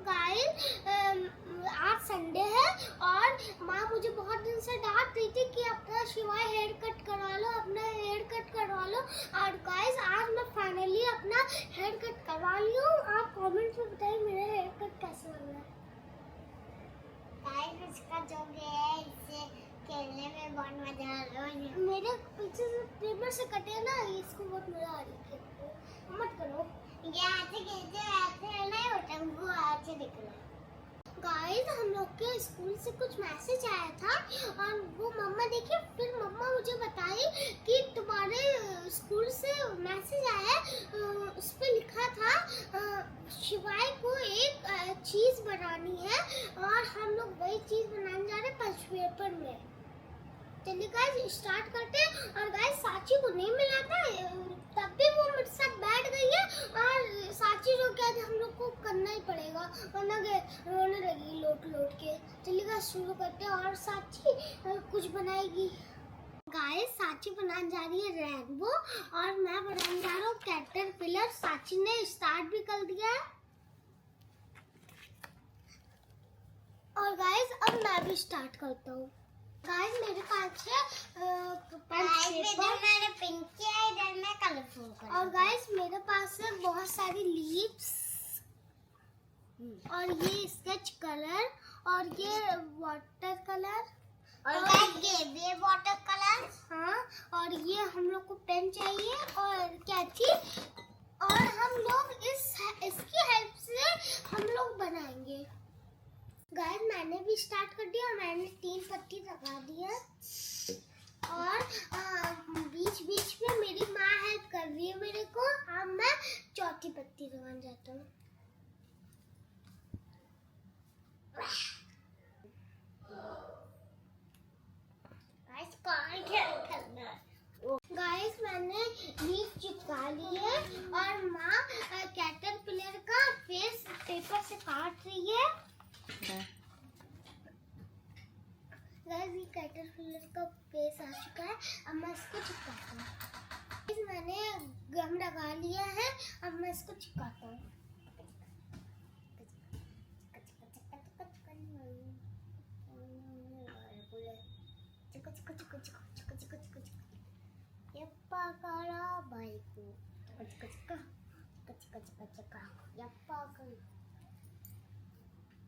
Guys आज Sunday है और माँ मुझे बहुत दिन से डांट रही थी कि अपना शिवाय हेयर कट करवा लो, अपना हेयर कट करवा लो। और गाइस आज मैं फाइनली अपना हेयर कट करवा ली हूँ। आप कमेंट में बताइए मेरा हेयर कट कैसा लग रहा है। गाइस इसका जो है इससे खेलने में बहुत मजा आ रहा है। मेरे पीछे से पेपर से कटे ना, इसको बहुत मजा आ रही है। मत करो, ये ऐसे नहीं होता, वो ऐसे दिख रहा है। गाइस हम लोग के स्कूल से कुछ मैसेज आया था और वो मम्मा देखी, फिर मम्मा मुझे बताई कि तुम्हारे स्कूल से मैसेज आया है, उस पे लिखा था शिवाय को एक चीज बनानी है और हम लोग वही चीज बनाने जा रहे हैं फर्स्ट पेपर में। चलिए गाइस स्टार्ट करते हैं। और गाइस साची को नहीं मिला था, तब भी वो मेरे साथ बैठ गई है और साची जो क्या हम लोग को करना ही पड़ेगा वरना रोने लगी लोट के। चलिए गाइस शुरू करते हैं और साची कुछ बनाएगी। गाइस साची बनाने जा रही है रेनबो और मैं बनाने जा रहा हूँ कैटरपिलर। साची ने स्टार्ट भी कर दिया है और गाइस अब मैं भी स्टार्ट करता हूँ। गाइस मेरे पास है मैंने पिंक किया, इधर मैं कलरफुल कर। और गाइस मेरे पास है बहुत सारी लीव्स और ये स्केच कलर और ये वाटर कलर और गाइस ये वाटर कलर। हाँ, और ये हम लोग को पेन चाहिए और कैंची और हम लोग इसकी हेल्प से हम लोग बनाएंगे। गाइस मैंने भी स्टार्ट कर दिया, मैंने 3 पत्ती लगा दी है और बीच बीच में मेरी माँ हेल्प कर रही है मेरे को। अब मैं चौथी पत्ती लगाने जाता हूँ। गाइस मैंने लीफ चिपका ली है और माँ कैटरपिलर का फेस पेपर से काट रही है। गाइस ये कैटरपिलर का फेस आ चुका है, अब मैं इसको चिपकाता हूँ। मैंने गम लगा लिया है, अब मैं इसको चिपकाता हूँ।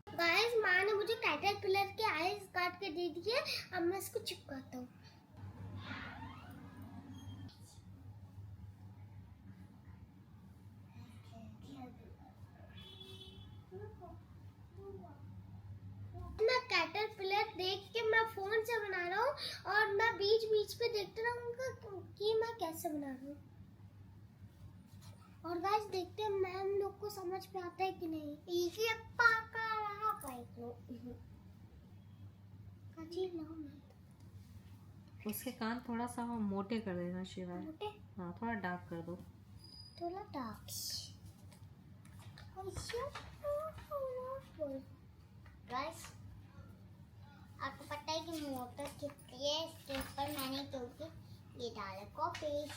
गाइस माँ ने मुझे कैटरपिलर के आईज काट के दे दिए, अब मैं इसको चिपकाता हूँ। मैं कैटरपिलर देख के मैं फोन से बना रहा हूँ और मैं बीच बीच पे देखते रहूँगा कि मैं कैसे बना रहा हूँ। और गाइस देखते हैं मैम लोग को समझ में आता है कि नहीं। ये पाका रहा उसके कान थोड़ा सा मोटे कर देना शिवाय। मोटे? हाँ थोड़ा डार्क कर दो। थोड़ा डार्क। गाइस आपको पता है कि मोटर कितनी है, इसके ऊपर मैंने क्योंकि ये डाला कॉपी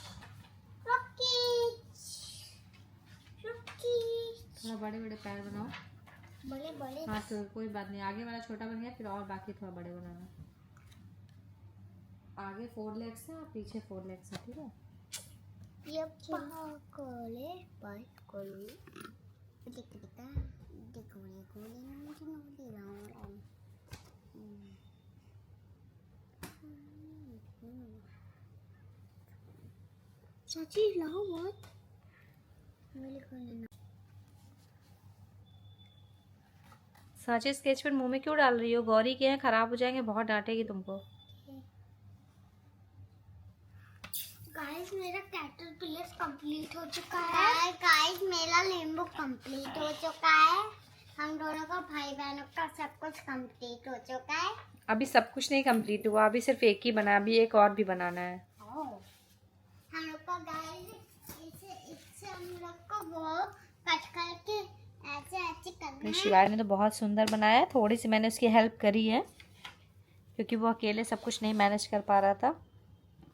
थोड़ा बड़े बड़े पैर बनाओ। बड़े बड़े। हाँ तो कोई बात नहीं, आगे वाला छोटा बन गया, फिर और बाकी थोड़ा बड़े बनाना। आगे 4 लेग्स है और पीछे 4 लेग्स है, ठीक है। ये पाकोले पाकोले चाची लाओ बहुत सांचे स्केच पेन मुंह में क्यों डाल रही हो? गौरी के हैं, खराब हो जाएंगे, बहुत डांटेगी तुमको। गाइस मेरा कैटरपिलर कंप्लीट हो चुका है। गाइस मेरा लेम्बो कंप्लीट हो चुका है। हम दोनों का भाई बहनों का सब कुछ कंप्लीट हो चुका है। अभी सब कुछ नहीं कंप्लीट हुआ, अभी सिर्फ एक ही बना, अभी एक और भी बनाना है। हम लोग को गाइस इससे हम लोग को वो कट करके ऐसे ऐसे करना है। शिवाय ने तो बहुत सुंदर बनाया है, थोड़ी सी मैंने उसकी हेल्प करी है क्योंकि वो अकेले सब कुछ नहीं मैनेज कर पा रहा था,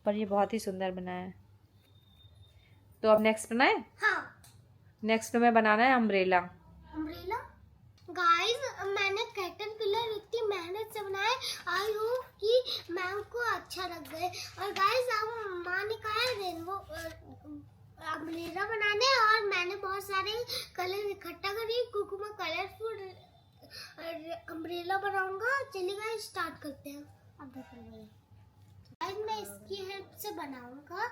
पर ये बहुत ही सुंदर बनाया है। तो अब नेक्स्ट बनाए। हाँ नेक्स्ट में बनाना है अम्ब्रेला। अम्ब्रेला गाइस मैंने कैटरपिलर इतनी मेहनत से बनाए, आई होप कि मैम को अच्छा लग गए। और गाइस अब माँ ने कहा है रेनबो अम्ब्रेला बनाने, और मैंने बहुत सारे कलर इकट्ठा करी क्योंकि मैं कलरफुल अम्ब्रेला बनाऊंगा। चलिए गाइस स्टार्ट करते हैं। अब देखो गाइस मैं इसकी हेल्प से बनाऊंगा।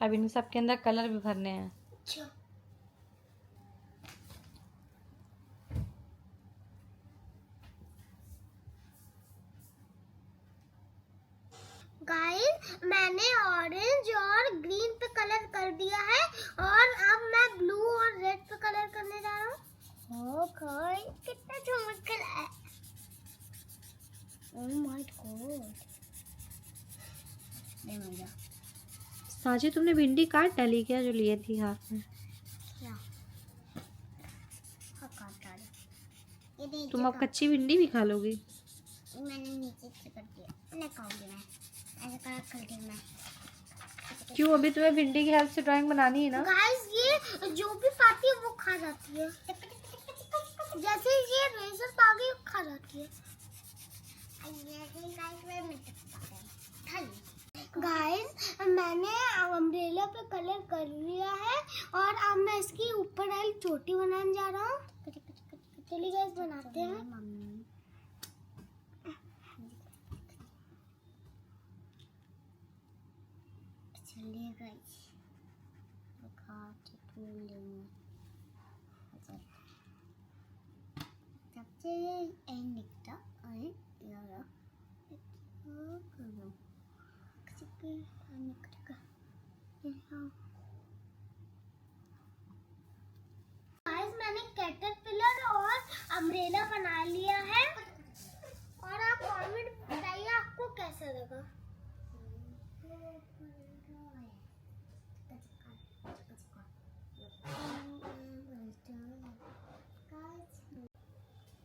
अब इन सब के अंदर कलर भी भरने हैं। अच्छा गाइस मैंने ऑरेंज और ग्रीन पे कलर कर दिया है, और अब मैं ब्लू और रेड पे कलर करने जा रहा हूँ। ओह कितना चमक रहा है। ओह माय गॉड, मजा। साजी तुमने भिंडी काट डाली क्या जो लिए थी हाथ में? क्या हाँ काट डाली। ये नीचे तुम अब कच्ची भिंडी भी खा लोगी? मैंने नीचे से कर दिया, नहीं खाऊंगी मैं, ऐसा कर दी मैं। क्यों, अभी तुम्हें भिंडी की हेल्प से ड्राइंग बनानी है ना? गाइस ये जो भी पाती है वो खा जाती है, जैसे ये रेजर पागी खा जाती है। गाइस मैंने अम्ब्रेला पे कलर कर लिया है, और अब मैं इसकी ऊपर वाली चोटी बनाने जा रहा हूँ। चलिए गाइस बनाते हैं। चलिए गाइस सबसे एंड निकटा है यार, गाइस मैंने कैटरपिलर और अम्ब्रेला बना लिया है, और आप कमेंट बताइए आपको कैसा लगा।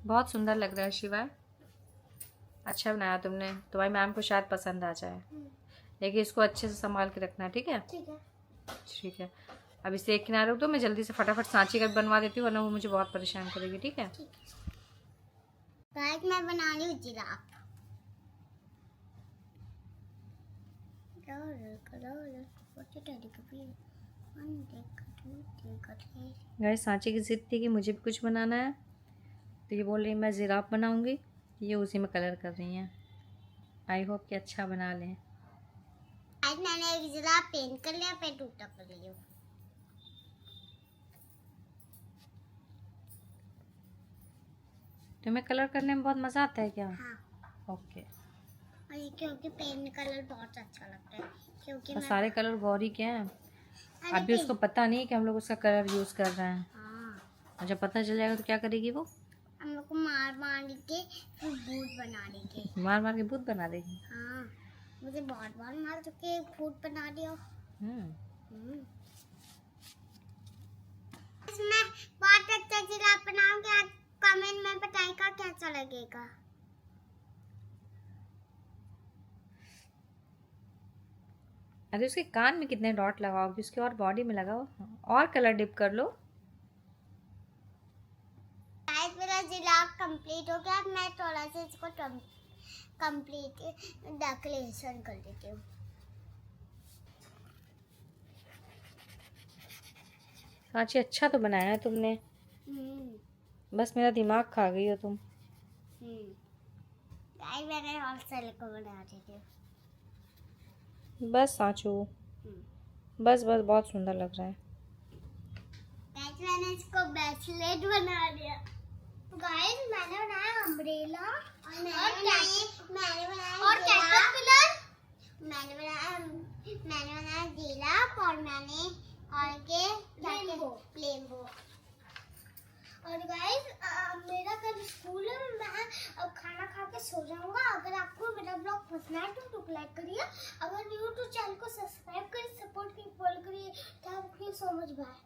बहुत सुंदर लग रहा है शिवा, अच्छा बनाया तुमने। तुम्हारी मैम को शायद पसंद आ जाए, लेकिन इसको अच्छे से संभाल के रखना, ठीक है? ठीक है। ठीक है, अब इसे एक किनारे रख दो, मैं जल्दी से फटाफट सांची का बनवा देती हूँ, वरना वो मुझे बहुत परेशान करेगी, ठीक है? गाइस मैं बना रही हूँ जिराफ। गाइस सांची की जिद थी कि मुझे भी कुछ बनाना है, तो ये बोल रही मैं जिराफ बनाऊंगी, ये उसी में कलर कर रही हैं। आई होप कि अच्छा बना लें। आज मैंने एक जिराफ पेंट कर लिया, फिर टूटा कर लिया। तुम्हें कलर करने में बहुत मजा आता है क्या? हाँ। ओके। और ये क्योंकि पेंट कलर बहुत अच्छा लगता है, क्योंकि और मैं सारे कलर गौरी के हैं, अभी उसको पता नहीं है कि हम लोग उसका कलर यूज कर रहे हैं। हाँ। और जब पता चल जाएगा तो क्या करेगी वो? हम लोग को मार मार के फिर भूत बना देंगे। मार मार के भूत बना देगी? हाँ, मुझे बहुत बार मार चुके, भूत बना दिया। मैं बहुत अच्छा जिराफ बनाऊंगी, आप कमेंट में बताइएगा कैसा लगेगा। अरे उसके कान में कितने डॉट लगाओगी, उसकी और बॉडी में लगाओ, और कलर डिप कर लो। मेरा जिराफ कंप्लीट हो गया, मैं थोड़ा सा इसको कंप्लीट डेकोरेशन कर देती हूँ। सांची अच्छा तो बनाया है तुमने, बस मेरा दिमाग खा गई हो तुम। मैंने और सारे को बना दी थी। बस सांचू, बस बस बहुत सुंदर लग रहा है। मैंने इसको ब्रेसलेट बना दिया। गाइस मैंने बनाया अम्ब्रेला, और मैंने बनाया और कैटरपिलर, मैंने बनाया जिराफ, और मैंने और के रेनबो। और गाइस मेरा कल स्कूल है, मैं अब खाना खा के सो जाऊंगा। अगर आपको मेरा ब्लॉग पसंद आए तो लाइक करिए, अगर न्यू तो चैनल को सब्सक्राइब करिए, सपोर्ट करिए, फॉलो करिए। Thank you so much, bye.